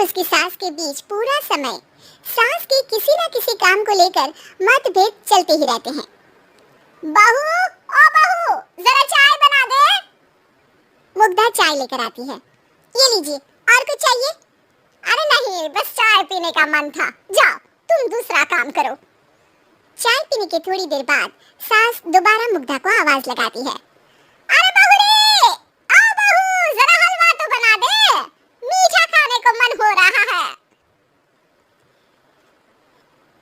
और उसकी सास के बीच पूरा समय सास के किसी न किसी काम को लेकर मतभेद चलते ही रहते हैं। बहू, ओ बहू, जरा चाय बना दे। मुग्धा चाय लेकर आती है। ये लीजिए, और कुछ चाहिए? अरे नहीं, बस चाय पीने का मन था। जाओ, तुम दूसरा काम करो। चाय पीने के थोड़ी देर बाद सास दोबारा मुग्धा को आवाज लगाती है। अरे बहू रे, आओ बहू, जरा हलवा तो बना दे, मीठा खाने को मन हो रहा है।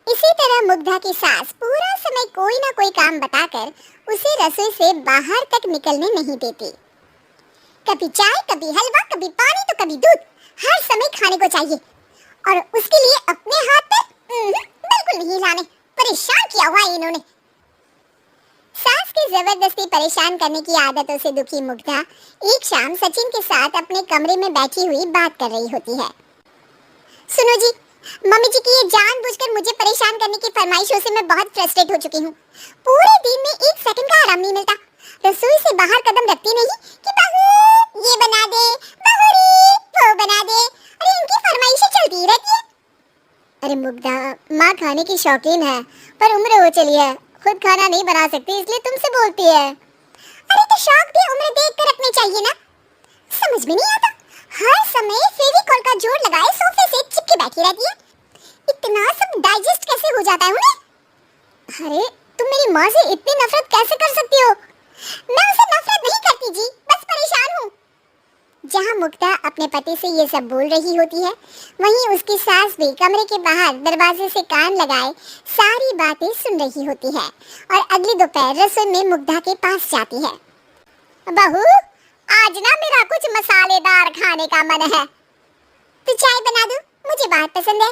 इसी तरह मुग्धा की सास पूरा समय कोई ना कोई काम बताकर उसे रसोई से बाहर तक निकलने नहीं देती। कभी चाय, कभी हलवा, कभी पानी तो कभी दूध, हर समय खाने को चाहिए और उसके लिए अपने हाथ पे बिल्कुल नहीं हिलाने। परेशान किया हुआ है इन्होंने। सास की जबरदस्ती परेशान करने की आदतों से दुखी मुग्धा एक शाम सचिन के साथ अपने कमरे में बैठी हुई बात कर रही होती है। सुनो जी, मम्मी जी की ये जानबूझकर मुझे परेशान करने की फरमाइशों से मैं बहुत फ्रस्ट्रेट हो चुकी हूँ। पूरे दिन में एक सेकंड का आराम नहीं मिलता। रसोई से बाहर कदम रखती नहीं कि बहू ये बना दे, बहू रे वो बना दे। अरे इनकी फरमाइशें चलती रहती है। अरे मुग्धा, माँ खाने की शौकीन है पर उम्र हो चली है, खुद खाना नहीं बना सकती, इसलिए तुमसे बोलती है। अरे तो शौक भी उम्र देख कर रखने चाहिए ना। समझ में नहीं आता, हर समय फेविकॉल का जोड़ लगाए सोफे से चिपके बैठी रहती है। इतना सब डाइजेस्ट कैसे हो जाता है उन्हें? अरे तुम मेरी माँ से इतनी नफरत कैसे कर सकती हो? मैं उसे नफरत नहीं करती जी, बस परेशान हूँ। जहाँ मुग्धा अपने पति से ये सब बोल रही होती है, वहीं उसकी सास भी कमरे के बाहर दरवाजे से कान लगाए सारी बातें सुन रही होती है और अगली दोपहर रसोई में मुग्धा के पास जाती है। बहू, आज ना मेरा कुछ मसालेदार खाने का मन है, तो चाय बना दो, मुझे बहुत पसंद है।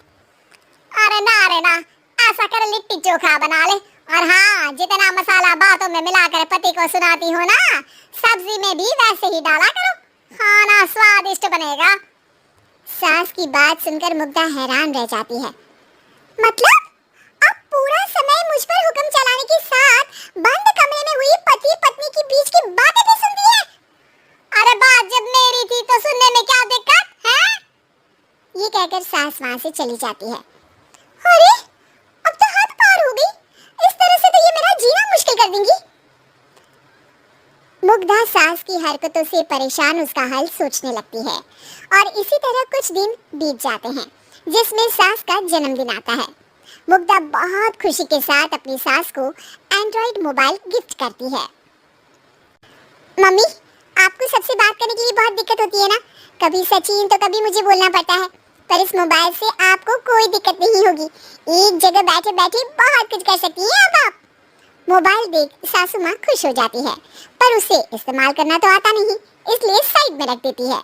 अरे ना, ऐसा कर लिट्टी चोखा बना ले, और हाँ, जितना मसाला बातों में मिलाकर पति को सुनाती हो ना, सब्जी में भी वैसे ही डाला करो, खाना स्वादिष्ट बनेगा। सास की बात सुनकर मुग्धा हैरान रह जाती है। मतलब अब पूरा समय मुझ पर हुक्म चलाने के साथ बंद कमरे में हुई पति पत्नी के बीच की बातें भी सुनती है? अरे बात जब मेरी थी तो सुनने में क्या दिक्कत है? ये कहकर सास वहां से चली जाती है। अरे अब तो हद पार हो गई, इस तरह से तो ये मेरा जीना मुश्किल कर देंगी। मुग्धा सास की हरकतों से परेशान उसका हल सोचने लगती है और इसी तरह कुछ दिन बीत जाते हैं, जिसमें सास का जन्मदिन आता है। मुग्धा बहुत खुशी के साथ अपनी सास को एंड्रॉइड मोबाइल गिफ्ट करती है। मम्मी, आपको सबसे बात करने के लिए बहुत दिक्कत होती है ना, कभी सचिन तो कभी मुझे बोलना पड़ता है, पर इस मोबाइल से आपको कोई दिक्कत नहीं होगी। एक जगह बैठे बैठे बहुत कुछ कर सकती हैं अब आप। मोबाइल देख सासू माँ खुश हो जाती है, पर उसे इस्तेमाल करना तो आता नहीं, इसलिए साइड में रख देती है।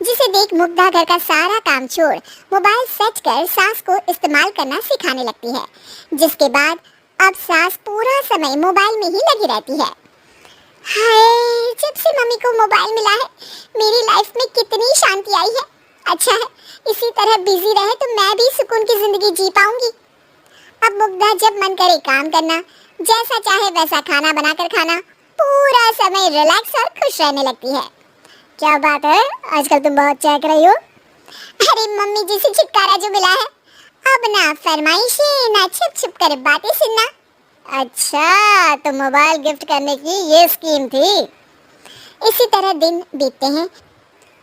जिसे देख मुग्धा घर का सारा काम छोड़ मोबाइल सेट कर सास को इस्तेमाल करना सिखाने लगती है, जिसके बाद अब सास पूरा समय मोबाइल में ही लगी रहती है। हाय, जब से मम्मी को मोबाइल मिला है मेरी लाइफ में कितनी शांति आई है। अच्छा है, इसी तरह बिजी रहे तो मैं भी सुकून की जिंदगी जी पाऊंगी। अब मुग्धा जब मन करे काम करना, जैसा चाहे वैसा खाना बनाकर खाना, पूरा समय रिलैक्स और खुश रहने लगती है। क्या बात है, आजकल तुम बहुत चहक रही हो। अरे मम्मी जी से छुटकारा जो मिला है, अब ना फरमाइशें ना छुप छुप कर बातें सुनना। अच्छा, तो मोबाइल गिफ्ट करने की ये स्कीम थी। इसी तरह दिन बीतते हैं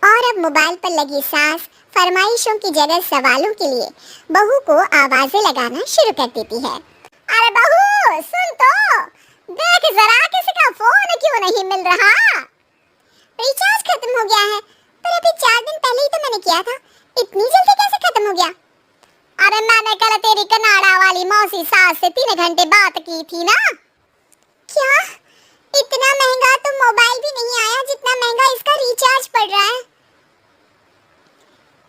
और अब मोबाइल पर लगी सास फरमाइशों की जगह सवालों के लिए बहू को आवाजें लगाना शुरू कर देती है। अरे बहू सुन तो, देख जरा किसी का फोन क्यों नहीं मिल रहा? रिचार्ज खत्म हो गया है, पर अभी 4 दिन पहले ही तो मैंने किया था, इतनी जल्दी कैसे खत्म हो गया? अरे मैंने कल तेरी कनाडा वाली मौसी सास से 3 घंटे बात की थी ना। क्या? इतना महंगा तो मोबाइल भी नहीं आया जितना महंगा इसका रिचार्ज पड़ रहा है।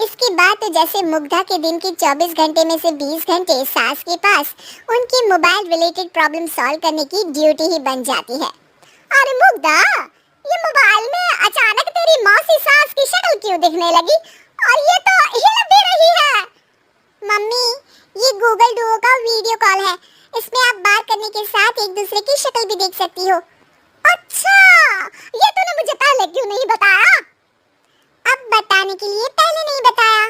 इसके बाद तो जैसे मुग्धा के दिन की 24 घंटे में से 20 घंटे सास के पास उनकी मोबाइल रिलेटेड प्रॉब्लम सॉल्व करने की ड्यूटी ही बन जाती है। अरे मुग्धा, ये मोबाइल में अचानक तेरी मौसी सास की शक्ल क्यों दिखने लगी? और ये तो हिल भी रही है। मम्मी, ये गूगल डुओ का वीडियो कॉल है, इसमें आप बात करने के साथ एक दूसरे की शक्ल भी देख सकती हो। अच्छा, ये तूने मुझे पहले क्यों नहीं बताया? अब बताने के लिए पहले नहीं बताया।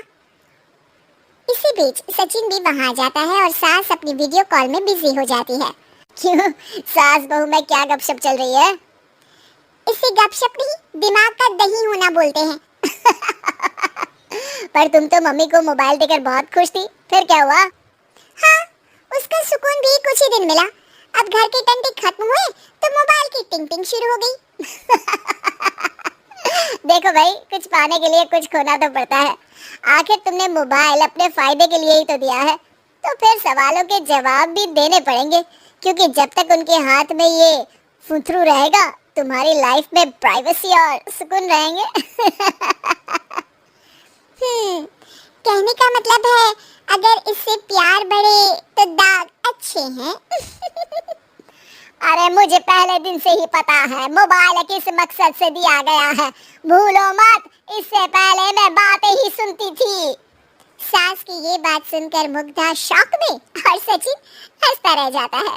बीच सचिन भी वहां जाता है और सास अपनी वीडियो कॉल में बिजी हो जाती है। क्यों, सास बहू में क्या गपशप चल रही है? इसे गपशप नहीं, दिमाग का दही होना बोलते हैं। पर तुम तो मम्मी को मोबाइल देकर बहुत खुश थी, फिर क्या हुआ? हाँ, उसका सुकून भी कुछ ही दिन मिला। अब घर के टंटे खत्म हुए तो मोबाइल की टिंग टिंग शुरू हो गई। देखो भाई, कुछ पाने के लिए कुछ खोना तो पड़ता है। आखिर तुमने मोबाइल अपने फायदे के लिए ही तो दिया है, तो फिर सवालों के जवाब भी देने पड़ेंगे, क्योंकि जब तक उनके हाथ में ये फुथरू रहेगा, तुम्हारी लाइफ में प्राइवेसी और सुकून रहेंगे। कहने का मतलब है, अगर इससे प्यार बढ़े तो दाग अच्छे हैं। अरे मुझे पहले दिन से ही पता है, मोबाइल किस मकसद से दिया गया है। भूलो मत, इससे पहले मैं बातें ही सुनती थी। सास की ये बात सुनकर मुग्धा शॉक में और सचिन हंसता रह जाता है।